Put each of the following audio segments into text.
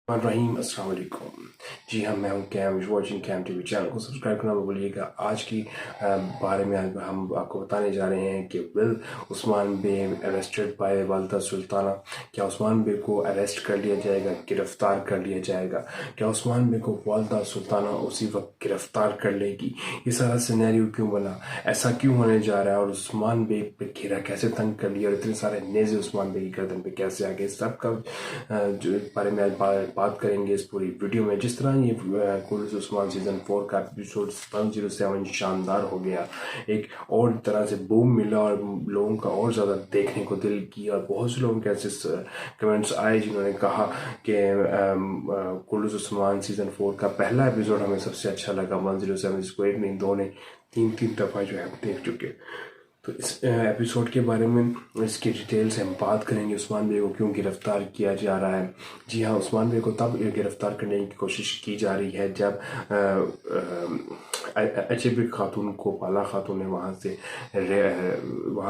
रहीम अस्सलाम वालेकुम। जी हाँ, मैं हूँ Cam, watching Cam TV. Channel को सब्सक्राइब करना मत भूलिएगा। आज की बारे में हम आपको बताने जा रहे हैं कि will Usman be arrested by वालदा सुल्ताना। क्या उस्मान बे को अरेस्ट कर लिया जाएगा, गिरफ्तार कर लिया जाएगा? क्या उस्मान बे को वालदा सुल्ताना उसी वक्त गिरफ्तार कर लेगी? ये सारा सिनेरियो क्यों बना, ऐसा क्यों होने जा रहा है, और उस्मान बे पे घेरा कैसे तंग कर लिया, और इतने सारे नेज़े उस्मान बे की गर्दन पे कैसे आ गए, सब का जो बारे में आज बात करेंगे इस पूरी वीडियो में। जिस तरह ये कुर्स उस्मान सीजन 4 का एपिसोड 107 शानदार हो गया, एक और तरह से बूम मिला और लोगों का और ज़्यादा देखने को दिल किया, और बहुत से लोगों के ऐसे कमेंट्स आए जिन्होंने कहा कि कुर्स उस्मान सीजन 4 का पहला एपिसोड हमें सबसे अच्छा लगा। 107 इसको एक नहीं, दो नहीं, तीन दफ़ा जो है देख चुके। तो इस एपिसोड के बारे में, इसकी डिटेल से हम बात करेंगे। उस्मान बे को क्यों गिरफ्तार किया जा रहा है? जी हाँ, उस्मान बे को तब गिरफ्तार करने की कोशिश की जा रही है जब अजब खातून को, पाला खातून ने वहाँ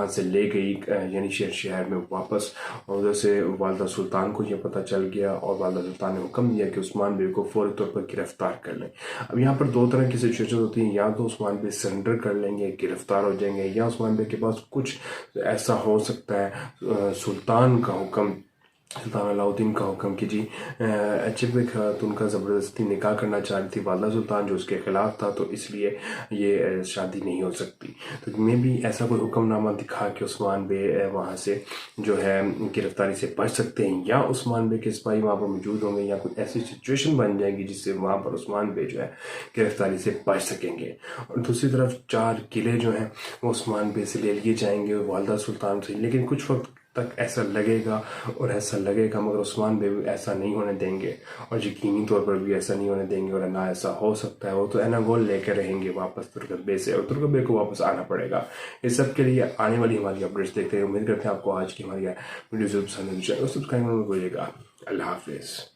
से ले गई, यानी शहर में वापस। उधर से वालदा सुल्तान को ये पता चल गया और वालदा सुल्तान ने हुक्म दिया कि उस्मान बे को फौरी तौर पर गिरफ्तार कर लें। अब यहाँ पर दो तरह की सिचुएशन होती हैं, या तो उस्मान बे सरेंडर कर लेंगे, गिरफ्तार हो जाएंगे, या उस्मान बे के पास कुछ ऐसा हो सकता है, सुल्तान का हुक्म, सुल्तान अलाउद्दीन का हुक्म कि जी अजब खातून का ज़बरदस्ती निकाह करना चाह रही थी वालदा सुल्तान, जो उसके ख़िलाफ़ था, तो इसलिए ये शादी नहीं हो सकती। तो मे भी ऐसा कोई हुक्मनामा दिखा के उस्मान बे वहाँ से जो है गिरफ्तारी से बच सकते हैं, या उस्मान बे के सिपाही वहाँ पर मौजूद होंगे, या कोई ऐसी सिचुएशन बन जाएगी जिससे वहाँ पर उस्मान बे जो है गिरफ्तारी से बच सकेंगे। और दूसरी तरफ 4 किले जो हैं वो उस्मान बे से ले लिए जाएंगे वालदा सुल्तान से, लेकिन कुछ वक्त तक ऐसा लगेगा मगर उस्मान बे ऐसा नहीं होने देंगे, और यकीनी तौर पर भी ऐसा नहीं होने देंगे, और ना ऐसा हो सकता है। वो तो एनागोल लेकर रहेंगे वापस तुर्कबे से, और तुर्कबे को वापस आना पड़ेगा। इस सब के लिए आने वाली हमारी अपडेट्स देखते हैं। उम्मीद करते हैं आपको आज की हमारी वीडियो जरूर पसंद है। सब्सक्राइब करना मत भूलिएगा। अल्लाह हाफिज़।